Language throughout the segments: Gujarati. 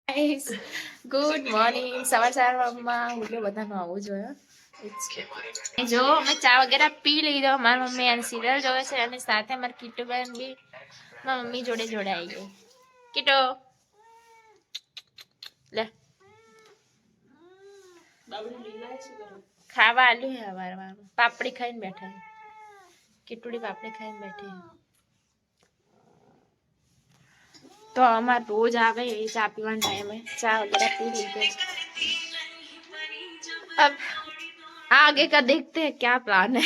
ગાઈસ ગુડ મોર્નિંગ સવારમાં ઉઠ્યો બધાનો આવું જોઈએ જો અમે ચા વગેરે પી લીધો મારી મમ્મી અને સિરિયલ જોવે છે અને સાથે મારી કીટુબેન બી મારી મમ્મી જોડે આવી ગઈ કીટો લે ખાવા આલ્યું હે હવારમાં પાપડી ખાઈને બેઠા કીટુડી પાપડી ખાઈને બેઠી तो हमार रोज आवे चा पीवाना टाइम है चा वगैरह पी लीजिए अब आगे का देखते हैं क्या प्लान है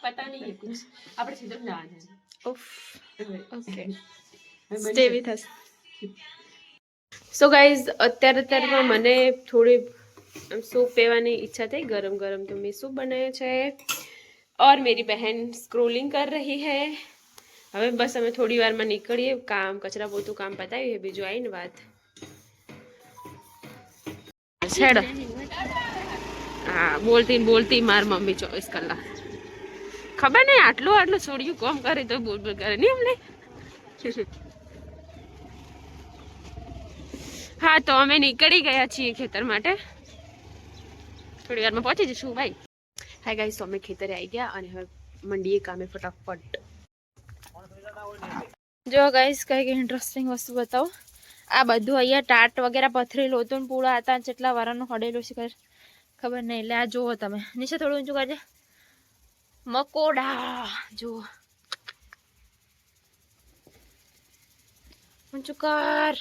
पता नहीं है कुछ આપણે સીધો ના આવે उफ okay stay with us so guys અત્યારે મને થોડી सूप पीवानी इच्छा थी गरम गरम तो मैं सूप बनाया है और मेरी बहन स्क्रोलिंग कर रही है હવે બસ અમે થોડી વારમાં નીકળીએ કામ કચરા પોતું કામ પતાવી હે બીજું આવીને વાત છેડ હા બોલતી માર મમ્મી 24 કલાક ખબર નહીં આટલું છોડ્યું કોમ કરે તો બોલ કરે નહીં અમને હા તો અમે નીકળી ગયા છીએ ખેતર માટે થોડી વારમાં પહોંચી જશું ભાઈ હાય ગાઈસ તો અમે ખેતરે આવી ગયા અને હવે મંડીએ કામે ફટાફટ जो गाइस कई इंटरेस्टिंग वस्तु बताओ आ बधु अहिया टाट वगैरह पथरेलू हतुं ने पूरा हता जेटला वारानो हडेलो छे खबर नहीं એટલે આ જોવો તમે નીચે થોડું ઊંચું કરજે મકોડા જો ઊંચું કર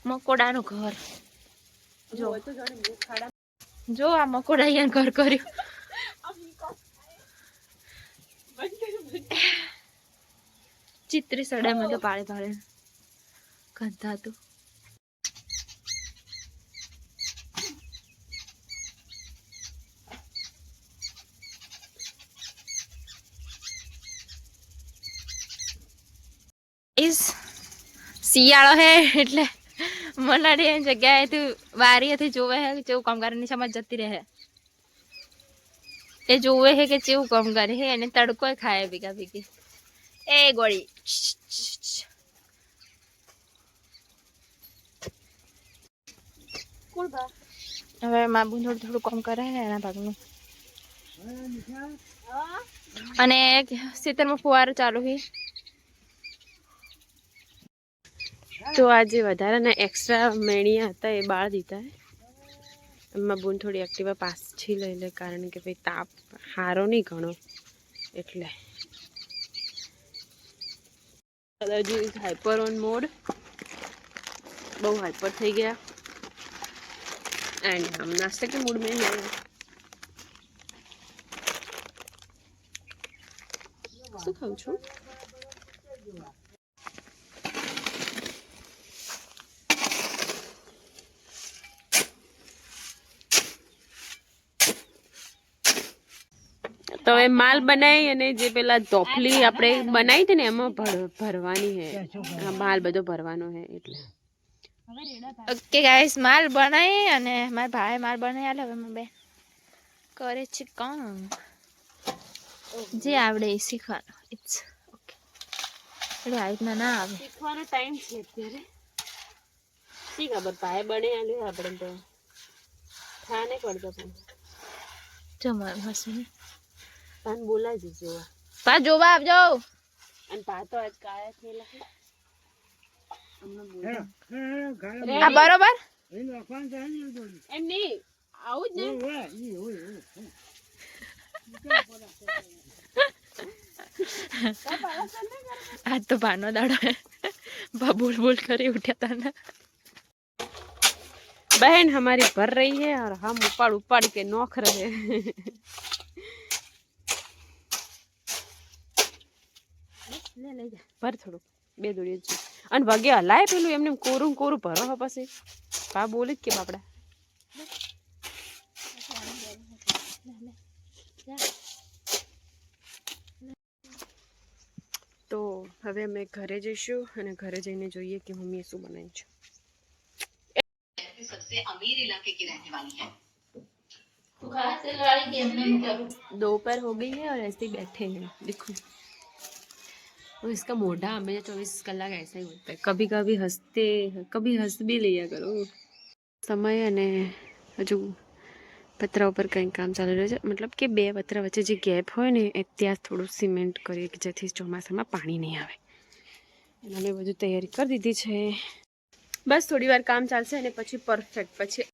મકોડાનું ઘર જો જો આ મકોડા અહીંયા ઘર કર્યું चित्री सड़े में तो पाले पाले गंदा तो इस सियाळो है એટલે મનાડી એ જગ્યાએ તું વારીએથી જોવે હે કે કેવું કામ કરે ની સમજ જતી રહે એ જોવે હે કે કેવું કામ કરે હે અને તડકો ખાય ભીગા ભીગી ए गोड़ी હવે માં બુન થોડું કામ કરે હે એના ભાગનું અને ખેતરમાં ફુવારો ચાલુ છે તો આજે વધારાના એક્સ્ટ્રા મેણિયા હતા એ બાળ દીધા એમાં બુન થોડી એક્ટિવા પાછી લઈ લે કારણ કે ભાઈ તાપ હારો નહીં ઘણો એટલે दादाजी इज हाइपर ऑन मोड बहुत हाइपर थी गया एंड हम नाश्ते के मूड में हैं શું ખાઉં છું तो ए माल बनाई અને જે પેલા ધોફલી આપણે બનાવી હતી ને એમાં ભરવાની છે આ માલ બધો ભરવાનો છે એટલે ઓકે ગાઈસ માલ બનાવી અને મારા ભાઈ માલ બનાવી આલે હવે મે બે કરે છે કામ જે આવડે એ શીખવાનું ઇટ્સ ઓકે એટલે આઈટના ના આવે શીખવાનો ટાઈમ છે અત્યારે શી ખબર ભાઈ બને આલે આપણે તો થા નહીં પડતો પણ જમા હસને पान बोला दीजिए पा जोवा आप जाओ अन पा तो आज काय थेला है हमने बोला आ बराबर इन लखवान जानी एम नहीं आउ जे आज तो पानो दाड़ो है बा बोल बोल करे उठा था ना बहन हमारी भर रही है और हम उपाड़ उपाड़ के नोख रहे हैं ले ले जा भर थोड़ो बे दोड़ी જ અને વગે હલાય પેલું એમને કોરું કોરું ભરો હ પછી પા બોલે કે બાપડા તો હવે અમે ઘરે જઈશું અને ઘરે જઈને જોઈએ કે મમ્મીએ શું બનાવ્યું છે सबसे अमीर इलाके की रहने वाली है दोपहर हो गई है और ऐसे ही बैठे हैं देखो वो इसका मोढ़ा हमेशा 24 कलाक ऐसा ही होता है, कभी हंस भी लिया करो. સમય અને હજુ પતરા ઉપર કંઈ કામ ચાલી રહ્યું છે, મતલબ કે બે પતરા વચ્ચે જે ગેપ હોય ને એ ત્યાં થોડું સિમેન્ટ કરીએ કે જેથી ચોમાસામાં પાણી નહીં આવે. અને અમે બધું તૈયારી કરી દીધી છે. બસ થોડી વાર કામ ચાલશે અને પછી પરફેક્ટ, પછી